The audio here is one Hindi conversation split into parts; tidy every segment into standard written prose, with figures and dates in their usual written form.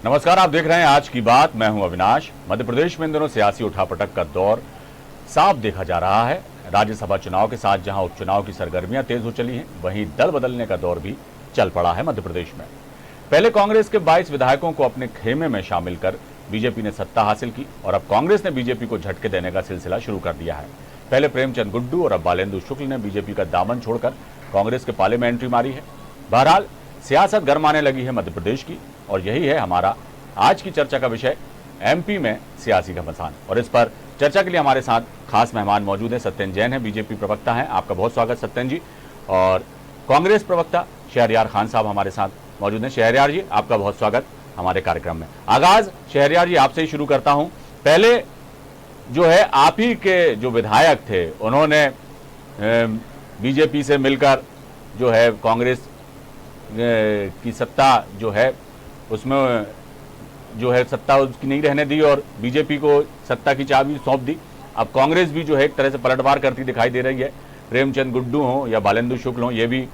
नमस्कार, आप देख रहे हैं आज की बात। मैं हूं अविनाश। मध्य प्रदेश में इन दिनों सियासी उठापटक का दौर साफ देखा जा रहा है। राज्यसभा चुनाव के साथ जहां उपचुनाव की सरगर्मियां तेज हो चली हैं, वहीं दल बदलने का दौर भी चल पड़ा है मध्य प्रदेश में। पहले कांग्रेस के 22 विधायकों को अपने खेमे में शामिल कर बीजेपी ने सत्ता हासिल की और अब कांग्रेस ने बीजेपी को झटके देने का सिलसिला शुरू कर दिया है। पहले प्रेमचंद गुड्डू और अब बालेंदु शुक्ल ने बीजेपी का दामन छोड़कर कांग्रेस के पाले में एंट्री मारी है। बहरहाल सियासत गरमाने लगी है मध्य प्रदेश की, और यही है हमारा आज की चर्चा का विषय, एमपी में सियासी घमासान। और इस पर चर्चा के लिए हमारे साथ खास मेहमान मौजूद हैं। सत्येंद्र जैन है, बीजेपी प्रवक्ता हैं। आपका बहुत स्वागत सत्येंद्र जी। और कांग्रेस प्रवक्ता शहरयार खान साहब हमारे साथ मौजूद हैं। शहरयार जी, आपका बहुत स्वागत हमारे कार्यक्रम में। आगाज शहरयार जी आपसे ही शुरू करता हूं। पहले जो है आप ही के जो विधायक थे, उन्होंने बीजेपी से मिलकर जो है कांग्रेस की सत्ता जो है उसमें जो है सत्ता उसकी नहीं रहने दी और बीजेपी को सत्ता की चाबी सौंप दी। अब कांग्रेस भी जो है एक तरह से पलटवार करती दिखाई दे रही है। प्रेमचंद गुड्डू हो या बालेंदु शुक्ल हो, ये भी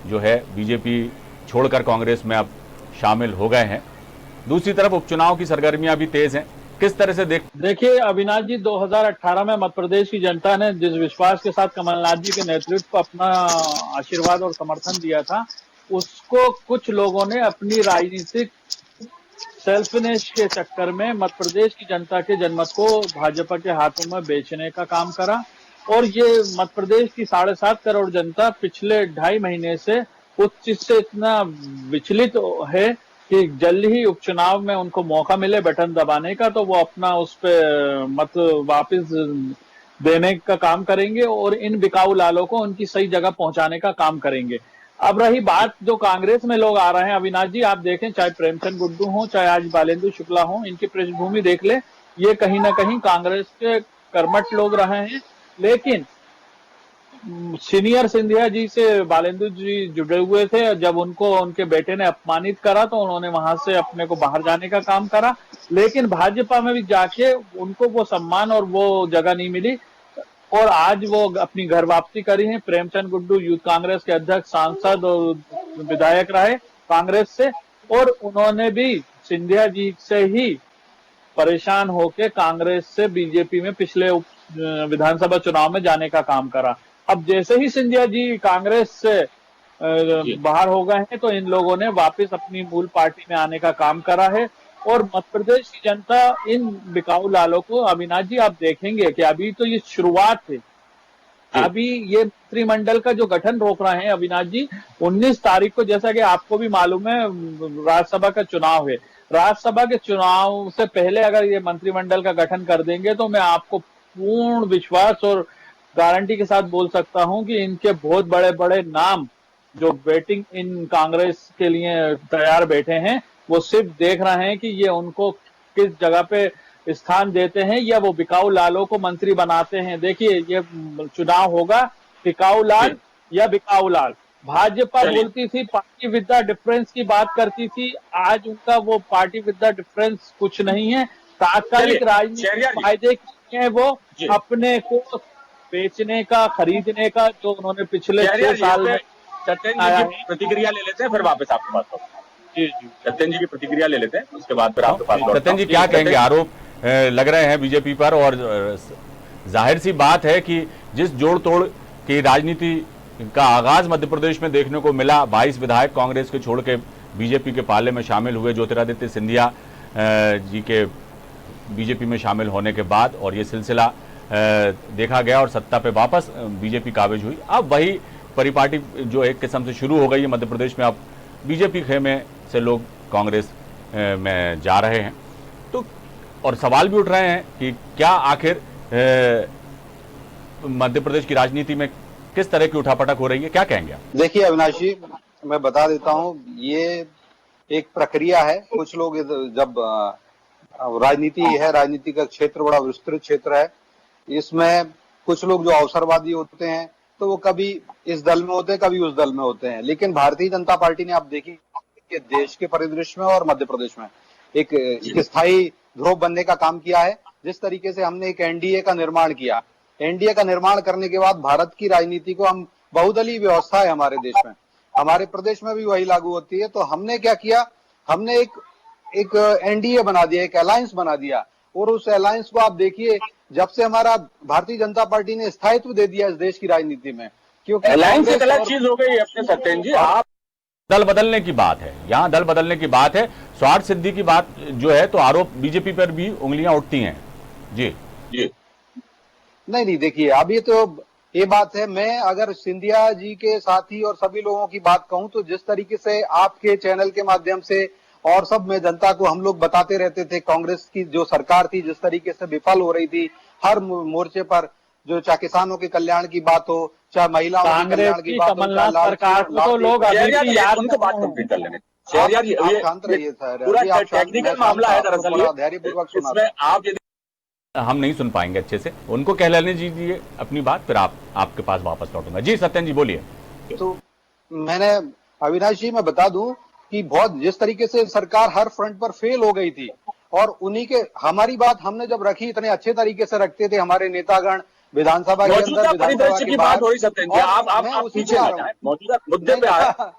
जो है बीजेपी छोड़कर कांग्रेस में अब शामिल हो गए हैं। दूसरी तरफ उपचुनाव की सरगर्मियां भी तेज हैं। किस तरह से देखिए अविनाश जी, 2018 में मध्य प्रदेश की जनता ने जिस विश्वास के साथ कमलनाथ जी के नेतृत्व को अपना आशीर्वाद और समर्थन दिया था, उसको कुछ लोगों ने अपनी राजनीतिक सेल्फनेस के चक्कर में मध्य प्रदेश की जनता के जनमत को भाजपा के हाथों में बेचने का काम करा। और ये मध्य प्रदेश की 7.5 करोड़ जनता पिछले 2.5 महीने से उस चीज से इतना विचलित है कि जल्द ही उपचुनाव में उनको मौका मिले बटन दबाने का, तो वो अपना उस पे मत वापस देने का काम करेंगे और इन बिकाऊ लालों को उनकी सही जगह पहुंचाने का काम करेंगे। अब रही बात जो कांग्रेस में लोग आ रहे हैं, अविनाश जी आप देखें, चाहे प्रेमचंद गुड्डू हो चाहे आज बालेंदु शुक्ला हो, इनकी पृष्ठभूमि देख ले, ये कहीं ना कहीं कांग्रेस के कर्मठ लोग रहे हैं। लेकिन सीनियर सिंधिया जी से बालेंदु जी जुड़े हुए थे। जब उनको उनके बेटे ने अपमानित करा तो उन्होंने वहां से अपने को बाहर जाने का काम करा, लेकिन भाजपा में भी जाके उनको वो सम्मान और वो जगह नहीं मिली और आज वो अपनी घर वापसी करी है। प्रेमचंद गुड्डू यूथ कांग्रेस के अध्यक्ष, सांसद और विधायक रहे कांग्रेस से, और उन्होंने भी सिंधिया जी से ही परेशान होकर कांग्रेस से बीजेपी में पिछले विधानसभा चुनाव में जाने का काम करा। अब जैसे ही सिंधिया जी कांग्रेस से बाहर हो गए हैं, तो इन लोगों ने वापस अपनी मूल पार्टी में आने का काम करा है। और मध्य प्रदेश की जनता इन बिकाऊ लालों को, अविनाश जी आप देखेंगे कि अभी तो ये शुरुआत है, अभी ये मंत्रिमंडल का जो गठन रोक रहे हैं अविनाश जी, 19 तारीख को, जैसा कि आपको भी मालूम है, राज्यसभा का चुनाव है। राज्यसभा के चुनाव से पहले अगर ये मंत्रिमंडल का गठन कर देंगे तो मैं आपको पूर्ण विश्वास और गारंटी के साथ बोल सकता हूं कि इनके बहुत बड़े बड़े नाम जो वेटिंग इन कांग्रेस के लिए तैयार बैठे हैं, वो सिर्फ देख रहे हैं कि ये उनको किस जगह पे स्थान देते हैं या वो बिकाऊ लालों को मंत्री बनाते हैं। देखिए ये चुनाव होगा बिकाऊ लाल या बिकाऊ लाल। भाजपा बोलती थी पार्टी विद द डिफरेंस की बात करती थी, आज उनका वो पार्टी विद द डिफरेंस कुछ नहीं है। तात्कालिक राजनीतिक फायदे के लिए वो अपने को बेचने का, खरीदने का, जो उन्होंने पिछले 6 साल में प्रतिक्रिया ले लेते हैं, फिर वापस आपके पास जी सत्येंद्र जी की प्रतिक्रिया ले लेते हैं, उसके बाद फिर आपके पास। सत्येंद्र जी क्या कहेंगे? आरोप लग रहे हैं बीजेपी पर और जाहिर सी बात है कि जिस जोड़ तोड़ की राजनीति का आगाज मध्य प्रदेश में देखने को मिला, 22 विधायक कांग्रेस के छोड़ के बीजेपी के पाले में शामिल हुए ज्योतिरादित्य सिंधिया जी के बीजेपी में शामिल होने के बाद, और ये सिलसिला देखा गया और सत्ता पे वापस बीजेपी काबिज हुई। अब वही परिपाटी जो एक किस्म से शुरू हो गई है मध्य प्रदेश में। अब बीजेपी खेमे से लोग कांग्रेस में जा रहे हैं, तो और सवाल भी उठ रहे हैं कि क्या आखिर मध्य प्रदेश की राजनीति में किस तरह की उठापटक हो रही है, क्या कहेंगे आप? देखिए अविनाश जी, मैं बता देता हूं, ये एक प्रक्रिया है। कुछ लोग जब राजनीति है, राजनीति का क्षेत्र बड़ा विस्तृत क्षेत्र है, इसमें कुछ लोग जो अवसरवादी होते हैं तो वो कभी इस दल में होते हैं, कभी उस दल में होते हैं। लेकिन भारतीय जनता पार्टी ने आप देखिए कि देश के परिदृश्य में और मध्य प्रदेश में एक स्थायी ध्रुव बनने का काम किया है। जिस तरीके से हमने एक एनडीए का निर्माण किया, एनडीए का निर्माण करने के बाद भारत की राजनीति को हम बहुदलीय व्यवस्था है हमारे देश में, हमारे प्रदेश में भी वही लागू होती है। तो हमने क्या किया, हमने एक एक एनडीए बना दिया, एक अलायंस बना दिया। और उस अलायंस को आप देखिए, जब से हमारा भारतीय जनता पार्टी ने स्थायित्व दे दिया इस देश की राजनीति में, क्योंकि अलायंस एक कांग्रेस अलग और चीज हो गई अपने सत्येंद्र जी। आप दल बदलने की बात है, यहाँ दल बदलने की बात है, स्वार्थ सिद्धि की बात जो है, तो आरोप बीजेपी पर भी उंगलियां उठती हैं। जी जी नहीं, देखिए अब ये बात है, मैं अगर सिंधिया जी के साथी और सभी लोगों की बात कहूं तो जिस तरीके से आपके चैनल के माध्यम से और सब में जनता को हम लोग बताते रहते थे, कांग्रेस की जो सरकार थी जिस तरीके से विफल हो रही थी हर मोर्चे पर, जो चाहे किसानों के कल्याण की बात हो, चाहे महिलाओं के कांग्रेस कल्याण की की बात हो, कमलनाथ सरकार को तो लोग अभी शहरयार भी जी, याद उनको बात कंप्लीट कर लेने। शहरयार जी, आप शांत रहिए सर, पूरा टेक्निकल मामला है दरअसल, धैर्यपूर्वक सुना। इसमें आप यदि हम नहीं सुन पाएंगे अच्छे से, उनको कह लेने दीजिए अपनी बात, फिर आपके पास वापस लौटूंगा। जी सत्येंद्र जी बोलिए। तो मैंने अविनाश जी मैं बता दूं कि बहुत जिस तरीके से सरकार हर फ्रंट पर फेल हो गई थी, और उन्हीं के हमारी बात हमने जब रखी, इतने अच्छे तरीके से रखते थे हमारे नेतागण विधानसभा के अंदर, मौजूदा विधानसभा परिदृश्य के की बाहर। बात हो रही सत्येंद्र जी, आप मैं उसी पीछे पे आ ना रहा हूं। जाएं, मौजूदा मुद्दे पे आए।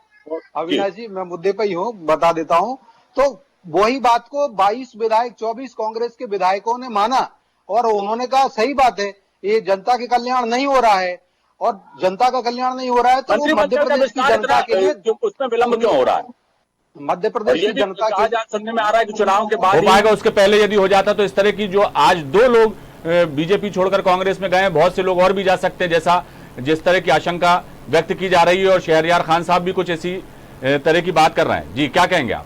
अविनाश जी मैं मुद्दे पे ही हूँ, बता देता हूँ। तो वही बात को 22 विधायक 24 कांग्रेस के विधायकों ने माना, और उन्होंने कहा सही बात है, ये जनता के कल्याण नहीं हो रहा है, और जनता का कल्याण नहीं हो रहा है तो वो मध्य प्रदेश की जनता के लिए, उसमें विलंब क्यों हो रहा है? मध्य प्रदेश की जनता के आज सुनने में आ रहा है कि चुनाव के बाद हो पाएगा, उसके पहले यदि हो जाता तो इस तरह की जो आज 2 लोग बीजेपी छोड़कर कांग्रेस में गए हैं, बहुत से लोग और भी जा सकते हैं, जैसा जिस तरह की आशंका व्यक्त की जा रही है, और शहरयार खान साहब भी कुछ ऐसी तरह की बात कर रहे हैं। जी क्या कहेंगे आप?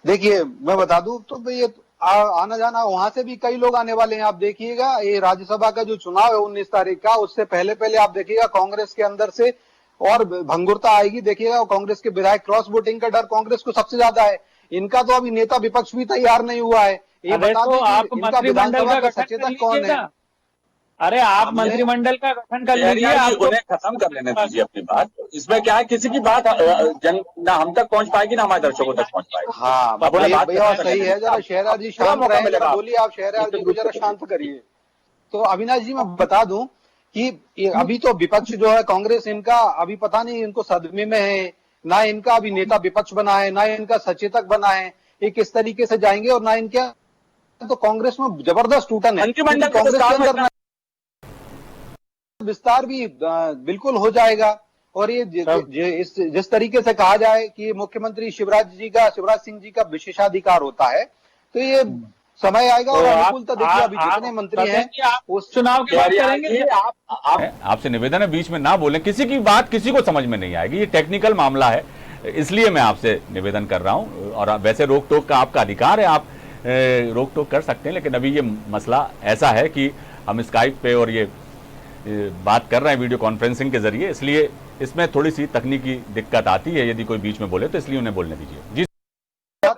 देखिए मैं बता दूं तो ये आना जाना वहां से भी कई लोग आने वाले हैं। आप देखिएगा ये राज्यसभा का जो चुनाव है 19 तारीख का, उससे पहले पहले आप देखिएगा कांग्रेस के अंदर से और भंगुरता आएगी। देखिएगा कांग्रेस के विधायक, क्रॉस वोटिंग का डर कांग्रेस को सबसे ज्यादा है। इनका तो अभी नेता विपक्ष भी तैयार नहीं हुआ है। ये बता तो दें आप कि इनका मंत्रिमंडल विधानसभा का का गठन कर सचेतक कौन है? लीजिएगा। अरे आप मंत्रिमंडल का गठन कर लीजिए, आपको उन्हें खत्म कर लेने दीजिए अपनी बात। इसमें क्या है, किसी की बात ना हम तक पहुंच पाएगी ना हमारे दर्शकों तक पहुंच पाएगी। हाँ भैया सही है। जरा शहरयार जी शांत रहे, जरा बोलिए आप शहरयार जी को जरा शांत करिए। तो अविनाश जी मैं बता दूं कि अभी तो विपक्ष जो है कांग्रेस, इनका अभी पता नहीं इनको सदमे में है, ना इनका अभी नेता विपक्ष बना है, ना इनका सचेतक बना है। ये किस तरीके से जाएंगे, और ना इनके तो कांग्रेस में जबरदस्त टूटन है। मंत्रिमंडल कांग्रेस के अंदर विस्तार भी बिल्कुल हो जाएगा। और ये जिस तरीके से कहा जाए कि मुख्यमंत्री शिवराज सिंह जी का विशेषाधिकार होता है, तो ये समय आएगा और अनुकूलता देखिए अभी जितने मंत्री हैं उस चुनाव की बात करेंगे। आपसे निवेदन है बीच में ना बोलें, किसी की बात किसी को समझ में नहीं आएगी, ये टेक्निकल मामला है, इसलिए मैं आपसे निवेदन कर रहा हूं। और वैसे रोक टोक का आपका अधिकार है, आप रोक टोक कर सकते हैं, लेकिन अभी ये मसला ऐसा है कि हम स्काइप पे और ये बात कर रहे हैं वीडियो कॉन्फ्रेंसिंग के जरिए, इसलिए इसमें थोड़ी सी तकनीकी दिक्कत आती है। यदि कोई बीच में बोले तो इसलिए उन्हें बोलने दीजिए। जी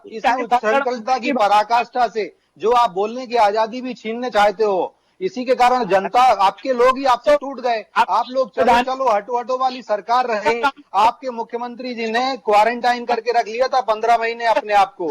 इस उच्छृंखलता की पराकाष्ठा से जो आप बोलने की आजादी भी छीनने चाहते हो, इसी के कारण जनता, आपके लोग ही आपसे टूट गए। आप लोग चलो चलो हटो हटो वाली सरकार रहे। आपके मुख्यमंत्री जी ने क्वारंटाइन करके रख लिया था 15 महीने अपने आप को,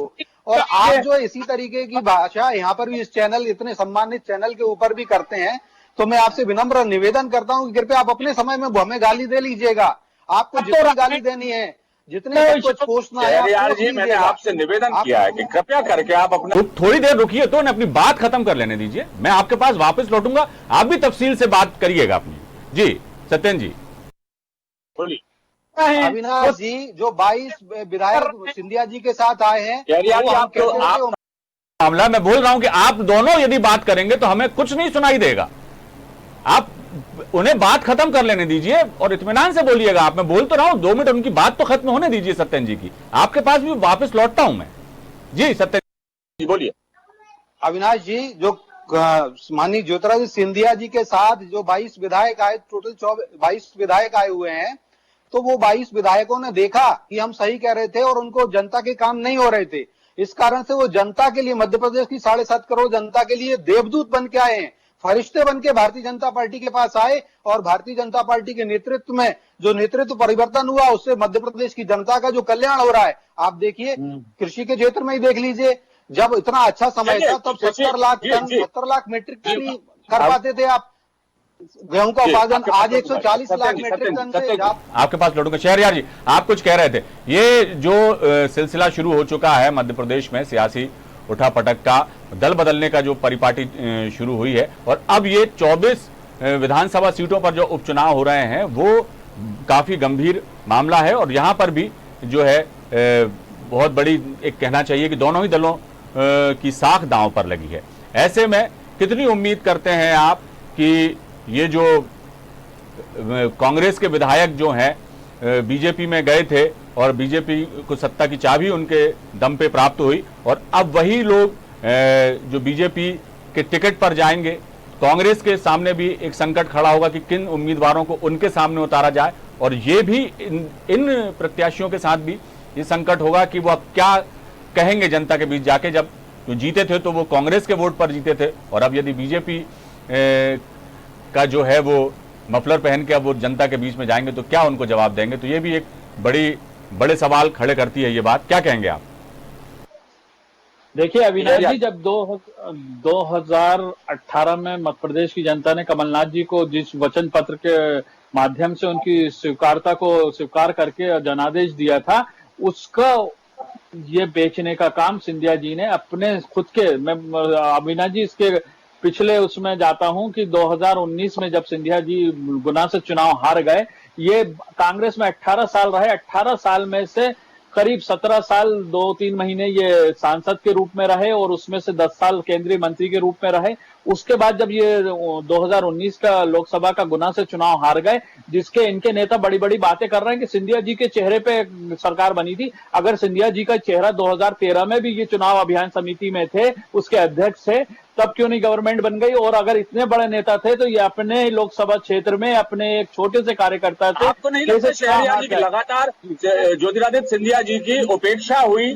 और आप जो इसी तरीके की भाषा यहाँ पर भी इस चैनल, इतने सम्मानित चैनल के ऊपर भी करते हैं, तो मैं आपसे विनम्र निवेदन करता हूं कि कृपया आप अपने समय में हमें गाली दे लीजिएगा। आपको जितनी गाली देनी है, जितने कुछ पोषना है, यार जी मैंने आपसे निवेदन किया है कि कृपया करके आप अपना थोड़ी देर रुकिए तो अपनी बात खत्म कर लेने दीजिए, मैं आपके पास वापस लौटूंगा, आप भी तफसील से बात करिएगा अपनी। जी सत्येंद्र जी बोलिए। अविनाश जी जो 22 विधायक सिंधिया जी के साथ आए हैं, मामला मैं बोल रहा हूं कि आप दोनों यदि बात करेंगे तो हमें कुछ नहीं सुनाई देगा। आप उन्हें बात खत्म कर लेने दीजिए और इत्मीनान से बोलिएगा। आप, मैं बोल तो रहा हूं, 2 मिनट उनकी बात तो खत्म होने दीजिए सत्येंद्र जी की, आपके पास भी वापस लौटता हूं मैं। जी सत्येंद्र जी बोलिए। अविनाश जी जो माननीय ज्योतिरादित्य सिंधिया जी के साथ जो 22 विधायक आए, टोटल 22 विधायक आए हुए हैं, तो वो 22 विधायकों ने देखा कि हम सही कह रहे थे और उनको जनता के काम नहीं हो रहे थे। इस कारण से वो जनता के लिए, मध्य प्रदेश की 7.5 करोड़ जनता के लिए देवदूत बन के आए हैं, फरिश्ते बन के भारतीय जनता पार्टी के पास आए। और भारतीय जनता पार्टी के नेतृत्व में जो नेतृत्व परिवर्तन हुआ, उससे मध्य प्रदेश की जनता का जो कल्याण हो रहा है, आप देखिए कृषि के क्षेत्र में ही देख लीजिए, जब इतना अच्छा समय था तब 70 लाख मीट्रिक टन ही कर पाते थे आप। गेहूं का जी, उत्पादन आपके पास आज 140 लाख सत्येंद्र, मेट्रिक टन से सत्येंद्र, आपके पास लौटूंगा। शहरयार जी, आप कुछ कह रहे थे। ये जो सिलसिला शुरू हो चुका है मध्य प्रदेश में सियासी उठापटक का, दल बदलने का जो परिपाटी शुरू हुई है, और अब ये 24 विधानसभा सीटों पर जो उपचुनाव हो रहे हैं वो काफी गंभीर मामला है, और यहां पर भी जो है बहुत बड़ी, एक कहना चाहिए कि दोनों ही दलों की साख दांव पर लगी है। ऐसे में कितनी उम्मीद करते हैं आप कि ये जो कांग्रेस के विधायक जो हैं बीजेपी में गए थे और बीजेपी को सत्ता की चाबी उनके दम पे प्राप्त हुई, और अब वही लोग जो बीजेपी के टिकट पर जाएंगे, कांग्रेस के सामने भी एक संकट खड़ा होगा कि किन उम्मीदवारों को उनके सामने उतारा जाए, और ये भी इन प्रत्याशियों के साथ भी ये संकट होगा कि वो अब क्या कहेंगे जनता के बीच जाके। जब जो जीते थे तो वो कांग्रेस के वोट पर जीते थे, और अब यदि बीजेपी का जो है वो मफलर पहन के अब वो जनता के बीच में जाएंगे तो क्या उनको जवाब देंगे। तो ये भी एक बड़े सवाल खड़े करती है ये बात। क्या कहेंगे आप? देखिए अविनाश जी, जब 2018 में मध्य प्रदेश की जनता ने कमलनाथ जी को जिस वचन पत्र के माध्यम से उनकी स्वीकारता को स्वीकार करके जनादेश दिया था, उसका ये बेचने का काम सिंधिया जी ने अपने खुद के, मैं अविनाश जी इसके पिछले उसमें जाता हूं कि 2019 में जब सिंधिया जी गुना से चुनाव हार गए, ये कांग्रेस में 18 साल रहे, 18 साल में से करीब 17 साल 2-3 महीने ये सांसद के रूप में रहे, और उसमें से 10 साल केंद्रीय मंत्री के रूप में रहे। उसके बाद जब ये 2019 का लोकसभा का गुना से चुनाव हार गए, जिसके इनके नेता बड़ी बड़ी बातें कर रहे हैं कि सिंधिया जी के चेहरे पे सरकार बनी थी। अगर सिंधिया जी का चेहरा 2013 में भी ये चुनाव अभियान समिति में थे, उसके अध्यक्ष थे, तब क्यों नहीं गवर्नमेंट बन गई? और अगर इतने बड़े नेता थे तो ये अपने लोकसभा क्षेत्र में अपने एक छोटे से कार्यकर्ता थे। आपको नहीं लगता शहरयार जी की लगातार ज्योतिरादित्य सिंधिया जी की उपेक्षा हुई?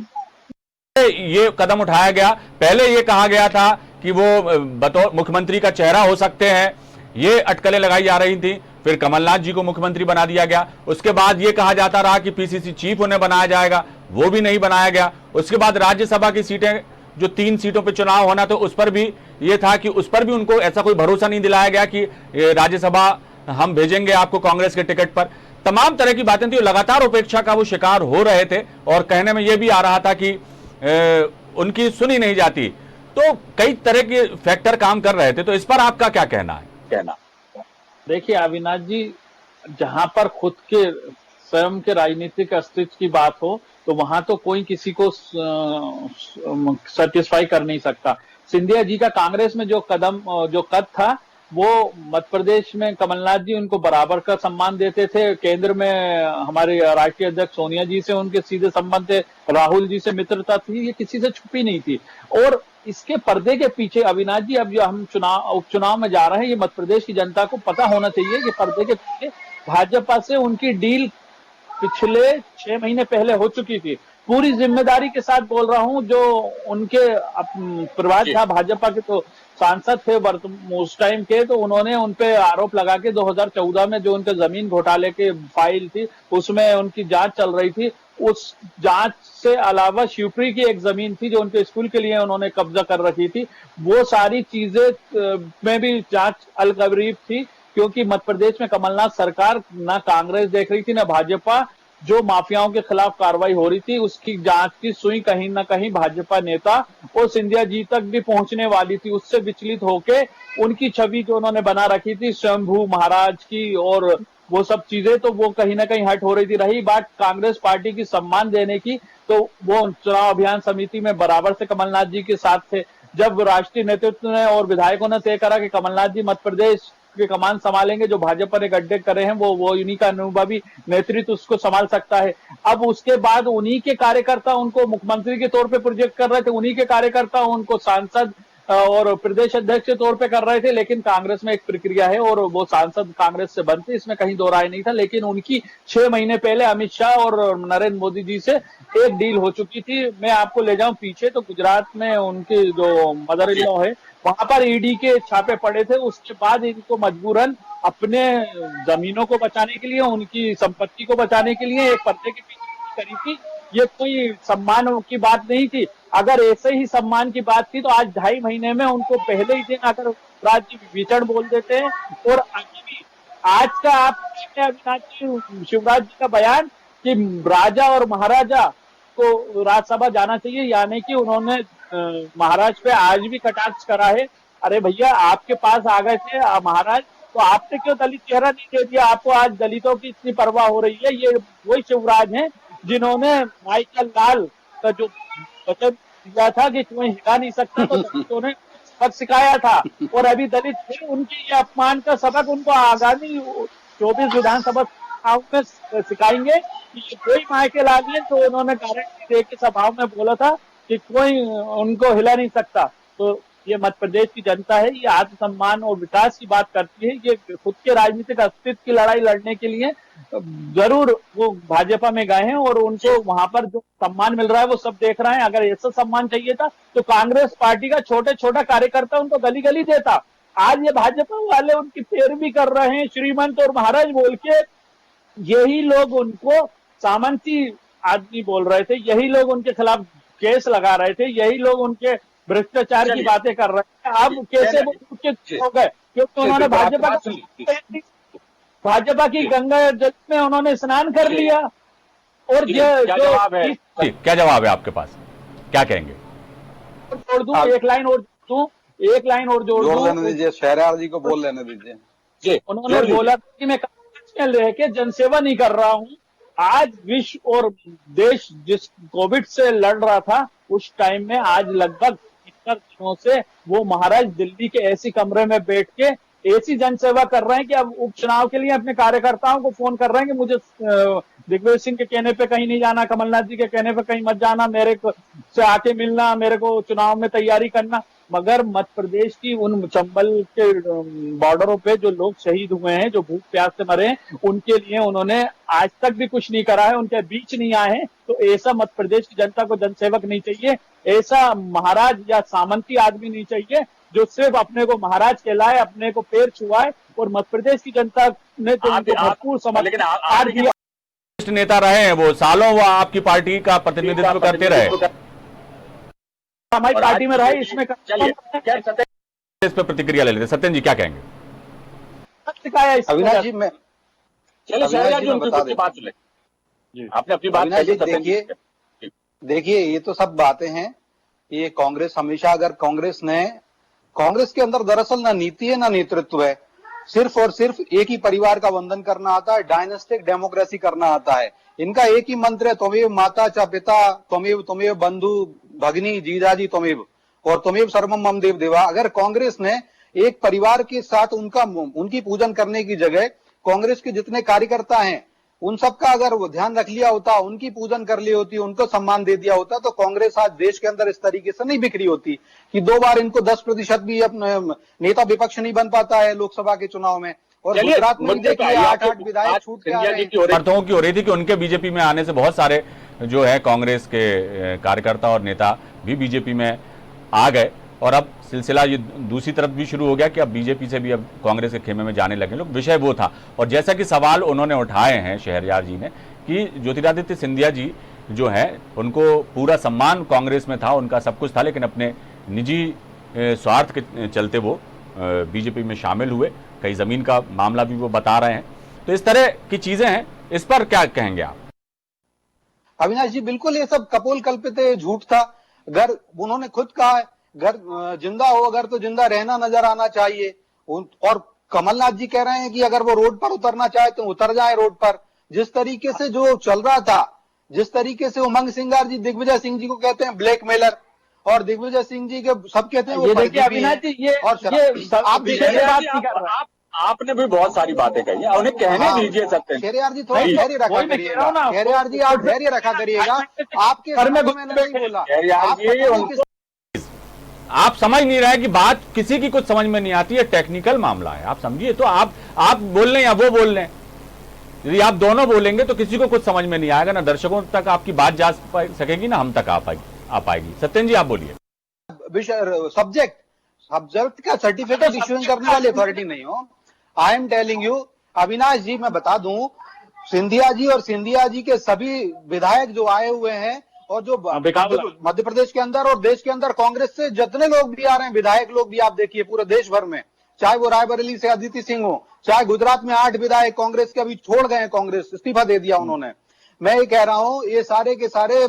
ये कदम उठाया गया, पहले ये कहा गया था कि वो बतौर मुख्यमंत्री का चेहरा हो सकते हैं, ये अटकलें लगाई जा रही थी। फिर कमलनाथ जी को मुख्यमंत्री बना दिया गया। उसके बाद ये कहा जाता रहा कि पीसीसी चीफ उन्हें बनाया जाएगा, वो भी नहीं बनाया गया। उसके बाद राज्यसभा की सीटें, जो 3 सीटों पर चुनाव होना था, उस पर भी ये था कि उस पर भी उनको ऐसा कोई भरोसा नहीं दिलाया गया कि राज्यसभा हम भेजेंगे आपको कांग्रेस के टिकट पर। तमाम तरह की बातें थी, लगातार उपेक्षा का वो शिकार हो रहे थे, और कहने में यह भी आ रहा था कि उनकी सुनी नहीं जाती। तो कई तरह के फैक्टर काम कर रहे थे। तो इस पर आपका क्या कहना है? देखिए अविनाश जी, जहां पर खुद के स्वयं के राजनीतिक अस्तित्व की बात हो तो वहां तो कोई किसी को सेटिस्फाई कर नहीं सकता। सिंधिया जी का कांग्रेस में जो कद था, वो मध्य प्रदेश में कमलनाथ जी उनको बराबर का सम्मान देते थे। केंद्र में हमारे राष्ट्रीय अध्यक्ष सोनिया जी से उनके सीधे संबंध थे, राहुल जी से मित्रता थी, ये किसी से छुपी नहीं थी। और इसके पर्दे के पीछे अविनाश जी, अब जो हम उपचुनाव में जा रहे हैं, ये मध्य प्रदेश की जनता को पता होना चाहिए कि पर्दे के पीछे भाजपा से उनकी डील पिछले 6 महीने पहले हो चुकी थी। पूरी जिम्मेदारी के साथ बोल रहा हूं, जो उनके प्रभात था भाजपा के तो सांसद थे उस टाइम के, तो उन्होंने उनपे आरोप लगा के 2014 में जो उनके जमीन घोटाले की फाइल थी उसमें उनकी जांच चल रही थी। उस जांच से अलावा शिवपुरी की एक जमीन थी जो उनके स्कूल के लिए उन्होंने कब्जा कर रखी थी। वो सारी चीजें में भी जांच अलगरीब थी, क्योंकि मध्य प्रदेश में कमलनाथ सरकार ना कांग्रेस देख रही थी ना भाजपा। जो माफियाओं के खिलाफ कार्रवाई हो रही थी उसकी जांच की सुई कहीं ना कहीं भाजपा नेता और सिंधिया जी तक भी पहुंचने वाली थी। उससे विचलित होके उनकी छवि जो उन्होंने बना रखी थी स्वयंभू महाराज की और वो सब चीजें, तो वो कहीं ना कहीं हट हो रही थी। रही बात कांग्रेस पार्टी की सम्मान देने की, तो वो चुनाव अभियान समिति में बराबर से कमलनाथ जी के साथ थे। जब राष्ट्रीय नेतृत्व ने और विधायकों ने तय करा कि कमलनाथ जी मध्य प्रदेश के कमान संभालेंगे, जो भाजपा ने गड्ढे करे हैं वो उन्हीं का अनुभवी नेतृत्व उसको संभाल सकता है। अब उसके बाद उन्हीं के कार्यकर्ता उनको मुख्यमंत्री के तौर पे प्रोजेक्ट कर रहे थे, उन्हीं के कार्यकर्ता उनको सांसद और प्रदेश अध्यक्ष के तौर पे कर रहे थे। लेकिन कांग्रेस में एक प्रक्रिया है और वो सांसद कांग्रेस से बनते, इसमें कहीं दो राय नहीं था। लेकिन उनकी 6 महीने पहले अमित शाह और नरेंद्र मोदी जी से एक डील हो चुकी थी। मैं आपको ले जाऊं पीछे, तो गुजरात में उनके जो मदर इन लॉ है वहां पर ईडी के छापे पड़े थे। उसके बाद इनको मजबूरन अपने जमीनों को बचाने के लिए, उनकी संपत्ति को बचाने के लिए एक पर्दे के पीछे करी थी। ये कोई सम्मान की बात नहीं थी। अगर ऐसे ही सम्मान की बात थी तो आज 2.5 महीने में उनको पहले ही दिन अगर शिवराज जी विभीषण बोल देते हैं। और अभी भी आज का आप देखें अविनाश जी, शिवराज जी का बयान कि राजा और महाराजा को राज्यसभा जाना चाहिए, यानी कि उन्होंने महाराज पे आज भी कटाक्ष करा है। अरे भैया, आपके पास आ गए थे महाराज, तो आपने क्यों दलित चेहरा नहीं दे दिया? आपको आज दलितों की इतनी परवाह हो रही है। ये वही शिवराज हैं जिन्होंने माइकल लाल का जो वचन दिया था कि कोई हिला नहीं सकता, तो दलितों ने सबक सिखाया था। और अभी दलित फिर उनके ये अपमान का सबक उनको आगामी 24 विधानसभा सभाओं में सिखाएंगे कि ये कोई माइकल लाल है। तो उन्होंने गारंटी दे के सभाओं में बोला था कि कोई उनको हिला नहीं सकता। तो ये मध्य प्रदेश की जनता है, ये आत्मसम्मान और विकास की बात करती है। ये खुद के राजनीतिक अस्तित्व की लड़ाई लड़ने के लिए जरूर वो भाजपा में गए हैं और उनको वहां पर जो सम्मान मिल रहा है वो सब देख रहे हैं। अगर ऐसा सम्मान चाहिए था तो कांग्रेस पार्टी का छोटे छोटा कार्यकर्ता उनको गली गली देता। आज ये भाजपा वाले उनकी पैरवी कर रहे हैं, श्रीमंत और महाराज बोल के। यही लोग उनको सामंती आदमी बोल रहे थे, यही लोग उनके खिलाफ केस लगा रहे थे, यही लोग उनके भ्रष्टाचार की बातें कर रहे हैं। अब कैसे वो हो गए? क्योंकि उन्होंने भाजपा की गंगा जल में उन्होंने स्नान कर लिया। और क्या जवाब है आपके पास, क्या कहेंगे? जोड़ दूं, एक लाइन और जोड़ दूं। दीजिए, शहरयार जी को बोल लेने दीजिए। उन्होंने बोला कि मैं कांग्रेस में रह के जनसेवा नहीं कर रहा हूं। आज विश्व और देश जिस कोविड से लड़ रहा था उस टाइम में आज लगभग 70 दिनों से वो महाराज दिल्ली के ऐसी कमरे में बैठ के ऐसी जनसेवा कर रहे हैं कि अब उपचुनाव के लिए अपने कार्यकर्ताओं को फोन कर रहे हैं कि मुझे दिग्विजय सिंह के कहने पे कहीं नहीं जाना, कमलनाथ जी के कहने पे कहीं मत जाना, मेरे को से आके मिलना, मेरे को चुनाव में तैयारी करना। मगर मध्य प्रदेश की उन चंबल के बॉर्डरों पे जो लोग शहीद हुए हैं, जो भूख प्यास से मरे हैं, उनके लिए उन्होंने आज तक भी कुछ नहीं करा है, उनके बीच नहीं आए हैं। तो ऐसा मध्य प्रदेश की जनता को जनसेवक नहीं चाहिए, ऐसा महाराज या सामंती आदमी नहीं चाहिए जो सिर्फ अपने को महाराज कहलाए, अपने को पैर छुआए। और मध्य प्रदेश की जनता ने तो भरपूर समर्थन नेता रहे हैं, वो सालों वो आपकी पार्टी का प्रतिनिधित्व करते रहे, हमारी पार्टी में रहे। इसमें इस पर प्रतिक्रिया ले लेते। सत्यन जी क्या कहेंगे? अविनाश जी, मैं बात सुने, आपने अपनी बात देखिए, ये तो सब बातें हैं। ये कांग्रेस हमेशा, अगर कांग्रेस के अंदर दरअसल ना नीति है ना नेतृत्व है, सिर्फ और सिर्फ एक ही परिवार का वंदन करना आता है, डायनेस्टिक डेमोक्रेसी करना आता है। इनका एक ही मंत्र है, त्वमेव माता च पिता, त्वमेव बंधु भगिनी जीजाजी त्वमेव, और त्वमेव सर्वम मम देव देवा। अगर कांग्रेस ने एक परिवार के साथ उनकी पूजन करने की जगह कांग्रेस के जितने कार्यकर्ता हैं उन सबका अगर वो ध्यान रख लिया होता, उनकी पूजन कर ली होती, उनको सम्मान दे दिया होता, तो कांग्रेस आज देश के अंदर इस तरीके से नहीं बिखरी होती कि 2 बार इनको 10% भी अपने नेता विपक्ष नहीं बन पाता है लोकसभा के चुनाव में। और गुजरात में देखिए 8 विधायक छूट के आ रहे हैं। वार्ताओं की हो रही थी कि उनके बीजेपी में आने से बहुत सारे जो है कांग्रेस के कार्यकर्ता और नेता भी बीजेपी में आ गए, और अब सिलसिला ये दूसरी तरफ भी शुरू हो गया कि अब बीजेपी से भी अब कांग्रेस के खेमे में जाने लगे लोग। विषय वो था, और जैसा कि सवाल उन्होंने उठाए हैं शहरयार जी ने कि ज्योतिरादित्य सिंधिया जी जो है उनको पूरा सम्मान कांग्रेस में था, उनका सब कुछ था, लेकिन अपने निजी स्वार्थ के चलते वो बीजेपी में शामिल हुए। कई जमीन का मामला भी वो बता रहे हैं। तो इस तरह की चीजें हैं, इस पर क्या कहेंगे आप? अविनाश जी, बिल्कुल ये सब कपोल कल्पित झूठ था। घर उन्होंने खुद कहा है, घर जिंदा हो अगर तो जिंदा रहना नजर आना चाहिए। और कमलनाथ जी कह रहे हैं कि अगर वो रोड पर उतरना चाहे तो उतर जाए रोड पर। जिस तरीके से जो चल रहा था, जिस तरीके से उमंग सिंगार जी दिग्विजय सिंह जी को कहते हैं ब्लैकमेलर, और दिग्विजय सिंह जी के सब कहते हैं वो आपने भी बहुत सारी बातें कही हैं, उन्हें कहने दीजिए। सत्य शहरयार जी थोड़ा धैर्य रखा करिएगा, शहरयार जी आप धैर्य रखा करिएगा। आपके घर में मैंने नहीं बोला, आप समझ नहीं रहे कि बात किसी की कुछ समझ में नहीं आती है, टेक्निकल मामला है, आप समझिए। तो आप बोल लें या वो बोल लें, यदि आप दोनों बोलेंगे तो किसी को कुछ समझ में नहीं आएगा, ना दर्शकों तक आपकी बात जा सकेगी, ना हम तक आ पाएगी। सत्यन जी आप बोलिए। सब्जेक्ट का सर्टिफिकेट इश्यूइंग करने वाली अथॉरिटी नहीं हो। I am telling you Avinash ji, मैं बता दूं, सिंधिया जी और सिंधिया जी के सभी विधायक जो आए हुए हैं, और जो मध्य प्रदेश के अंदर और देश के अंदर कांग्रेस से जितने लोग भी आ रहे हैं, विधायक लोग भी आप देखिए पूरे देश भर में, चाहे वो रायबरेली से अदिति सिंह हो, चाहे गुजरात में 8 विधायक कांग्रेस के अभी छोड़ गए, कांग्रेस इस्तीफा दे दिया उन्होंने। मैं ये कह रहा हूं, ये सारे के सारे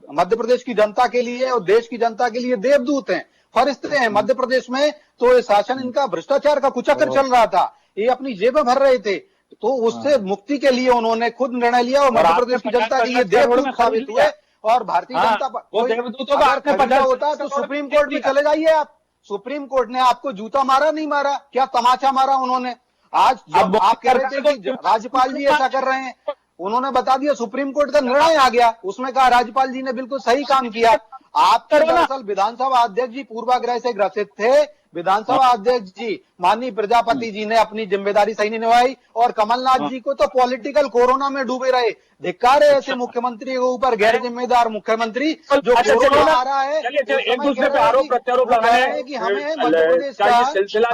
मध्य प्रदेश की जनता के लिए और देश की जनता के लिए देवदूत हैं, फरिश्ते हैं। मध्य प्रदेश में तो ये शासन इनका भ्रष्टाचार का कुचक्कर चल रहा था, ये अपनी जेबें भर रहे थे, तो उससे मुक्ति के लिए उन्होंने खुद निर्णय लिया और मध्य प्रदेश की जनता के लिए देवदूत साबित हुए। और भारतीय जनता पार्टी होता है तो सुप्रीम कोर्ट में चले जाइए आप, सुप्रीम कोर्ट ने आपको जूता मारा नहीं मारा, क्या तमाचा मारा उन्होंने। आज जब आप कह रहे थे कि राज्यपाल जी ऐसा कर रहे हैं, उन्होंने बता दिया, सुप्रीम कोर्ट का निर्णय आ गया, उसमें कहा राज्यपाल जी ने बिल्कुल सही काम किया। आप दरअसल विधानसभा अध्यक्ष जी पूर्वाग्रह से ग्रसित थे, विधानसभा अध्यक्ष जी माननीय प्रजापति जी ने अपनी जिम्मेदारी सही नहीं निभाई और कमलनाथ जी को तो पॉलिटिकल कोरोना में डूबे रहे। धिक्कार है ऐसे मुख्यमंत्री के ऊपर, गैर जिम्मेदार मुख्यमंत्री जो कोरोना आ रहा है, एक दूसरे पे आरोप प्रत्यारोप लगाए कि हमें मध्य प्रदेश का सिलसिला।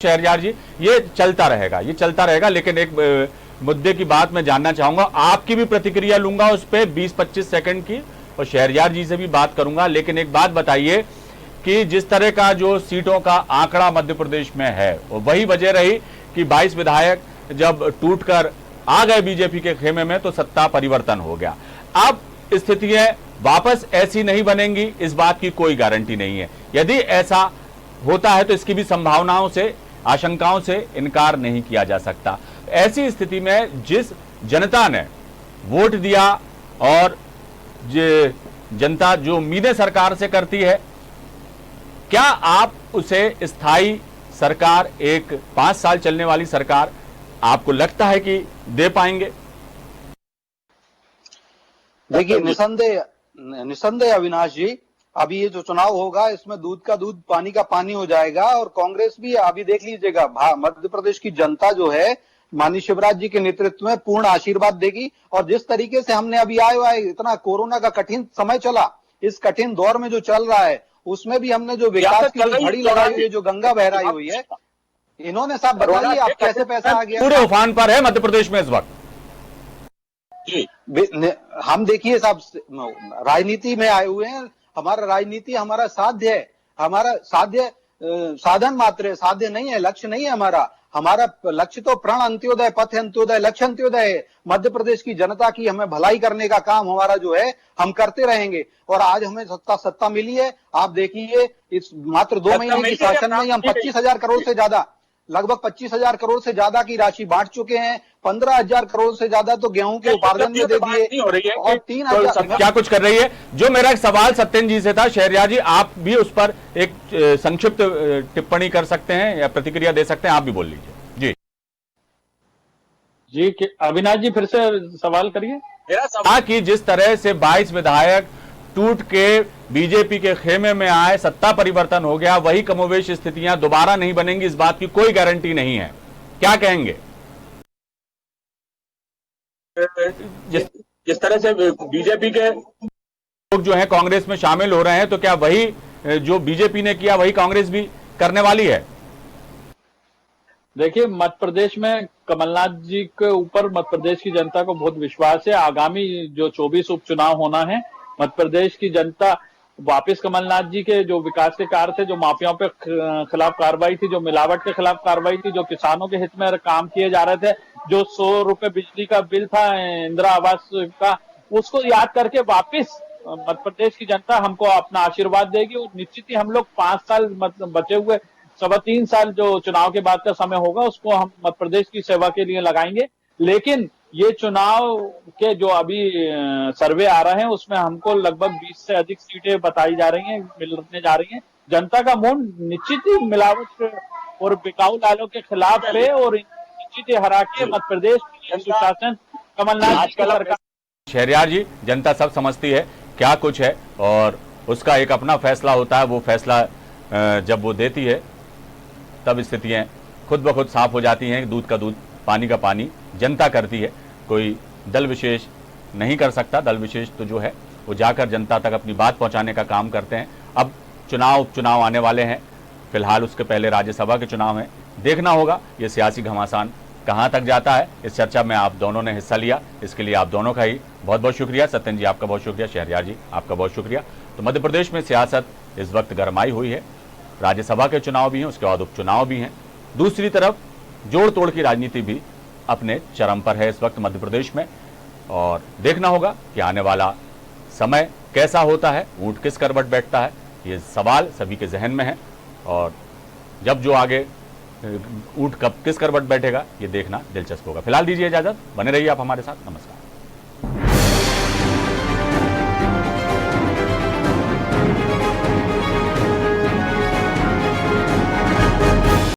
शहरयार जी, ये चलता रहेगा, लेकिन एक मुद्दे की बात मैं जानना चाहूंगा, आपकी भी प्रतिक्रिया लूंगा उस पर 20-25 सेकंड की, और शहरयार जी से भी बात करूंगा। लेकिन एक बात बताइए कि जिस तरह का जो सीटों का आंकड़ा मध्य प्रदेश में है, वो वही वजह रही कि 22 विधायक जब टूटकर आ गए बीजेपी के खेमे में तो सत्ता परिवर्तन हो गया। अब स्थितियां वापस ऐसी नहीं बनेंगी, इस बात की कोई गारंटी नहीं है। यदि ऐसा होता है तो इसकी भी संभावनाओं से, आशंकाओं से इनकार नहीं किया जा सकता। ऐसी स्थिति में जिस जनता ने वोट दिया और जनता जो उम्मीदें सरकार से करती है, क्या आप उसे स्थायी सरकार, एक 5 साल चलने वाली सरकार, आपको लगता है कि दे पाएंगे? देखिए, निसंदेह अविनाश जी, अभी ये जो चुनाव होगा इसमें दूध का दूध पानी का पानी हो जाएगा। और कांग्रेस भी अभी देख लीजिएगा, मध्य प्रदेश की जनता जो है माननीय शिवराज जी के नेतृत्व में पूर्ण आशीर्वाद देगी। और जिस तरीके से हमने अभी आए इतना कोरोना का कठिन समय चला, इस कठिन दौर में जो चल रहा है उसमें भी हमने जो विकास की घड़ी लगाई हुई है, जो गंगा बह रही हुई है, इन्होंने साहब बताइए आप कैसे पैसा आ गया। पूरे उफान पर है मध्य प्रदेश में इस वक्त। हम देखिए साहब, राजनीति में आए हुए हैं, हमारा राजनीति हमारा साध्य है, हमारा साध्य साधन मात्र है, साध्य नहीं है, लक्ष्य नहीं है हमारा। हमारा लक्ष्य तो प्रण अंत्योदय, पथ अंत्योदय, लक्ष्य अंत्योदय है। मध्य प्रदेश की जनता की हमें भलाई करने का काम हमारा जो है हम करते रहेंगे। और आज हमें सत्ता मिली है। आप देखिए, इस मात्र 2 महीने की शासन में हम 25,000 करोड़ से ज्यादा, लगभग 25,000 करोड़ से ज्यादा की राशि बांट चुके हैं। 15,000 करोड़ से ज्यादा तो गेहूं के उपार्जन में दे दिए और 3,000 क्या कुछ कर रही है। जो मेरा एक सवाल सत्यन जी से था, शहरयार जी आप भी उस पर एक संक्षिप्त टिप्पणी कर सकते हैं या प्रतिक्रिया दे सकते हैं, आप भी बोल लीजिए। जी अविनाश जी फिर से सवाल करिए। मेरा सवाल कि जिस तरह से 22 विधायक टूट के बीजेपी के खेमे में आए, सत्ता परिवर्तन हो गया, वही कमोवेश स्थितियां दोबारा नहीं बनेंगी, इस बात की कोई गारंटी नहीं है, क्या कहेंगे? जिस तरह से बीजेपी के लोग जो हैं कांग्रेस में शामिल हो रहे हैं, तो क्या वही जो बीजेपी ने किया वही कांग्रेस भी करने वाली है? देखिए, मध्य प्रदेश में कमलनाथ जी के ऊपर मध्य प्रदेश की जनता को बहुत विश्वास है। आगामी जो 24 उपचुनाव होना है, मध्य प्रदेश की जनता वापस कमलनाथ जी के जो विकास के कार्य थे, जो माफियाओं पे खिलाफ कार्रवाई थी, जो मिलावट के खिलाफ कार्रवाई थी, जो किसानों के हित में काम किए जा रहे थे, जो 100 रुपए बिजली का बिल था इंदिरा आवास का, उसको याद करके वापस मध्य प्रदेश की जनता हमको अपना आशीर्वाद देगी। और निश्चित ही हम लोग 5 साल बचे हुए 3.25 साल जो चुनाव के बाद का समय होगा, उसको हम मध्य प्रदेश की सेवा के लिए लगाएंगे। लेकिन ये चुनाव के जो अभी सर्वे आ रहे हैं उसमें हमको लगभग 20 से अधिक सीटें बताई जा रही हैं, मिलने जा रही हैं। जनता का मूड निश्चित ही मिलावट और बिकाऊ लालों के खिलाफ है और निश्चित ही हरा के मध्य प्रदेश की सुशासन कमलनाथ जी की सरकार। शहरयार जी, जनता सब समझती है क्या कुछ है और उसका एक अपना फैसला होता है। वो फैसला जब वो देती है तब स्थितियां खुद ब खुद साफ हो जाती हैं। दूध का दूध पानी का पानी जनता करती है, कोई दल विशेष नहीं कर सकता। दल विशेष तो जो है वो जाकर जनता तक अपनी बात पहुंचाने का काम करते हैं। अब उपचुनाव आने वाले हैं, फिलहाल उसके पहले राज्यसभा के चुनाव हैं। देखना होगा ये सियासी घमासान कहां तक जाता है। इस चर्चा में आप दोनों ने हिस्सा लिया, इसके लिए आप दोनों का ही बहुत बहुत शुक्रिया। सत्यन जी आपका बहुत शुक्रिया, शहरयार जी आपका बहुत शुक्रिया। तो मध्य प्रदेश में सियासत इस वक्त गरमाई हुई है। राज्यसभा के चुनाव भी हैं, उसके बाद उपचुनाव भी हैं दूसरी तरफ जोड़ तोड़ की राजनीति भी अपने चरम पर है इस वक्त मध्य प्रदेश में, और देखना होगा कि आने वाला समय कैसा होता है, ऊंट किस करवट बैठता है, ये सवाल सभी के जहन में है। और जब जो आगे ऊंट कब किस करवट बैठेगा ये देखना दिलचस्प होगा। फिलहाल दीजिए इजाजत, बने रहिए आप हमारे साथ। नमस्कार।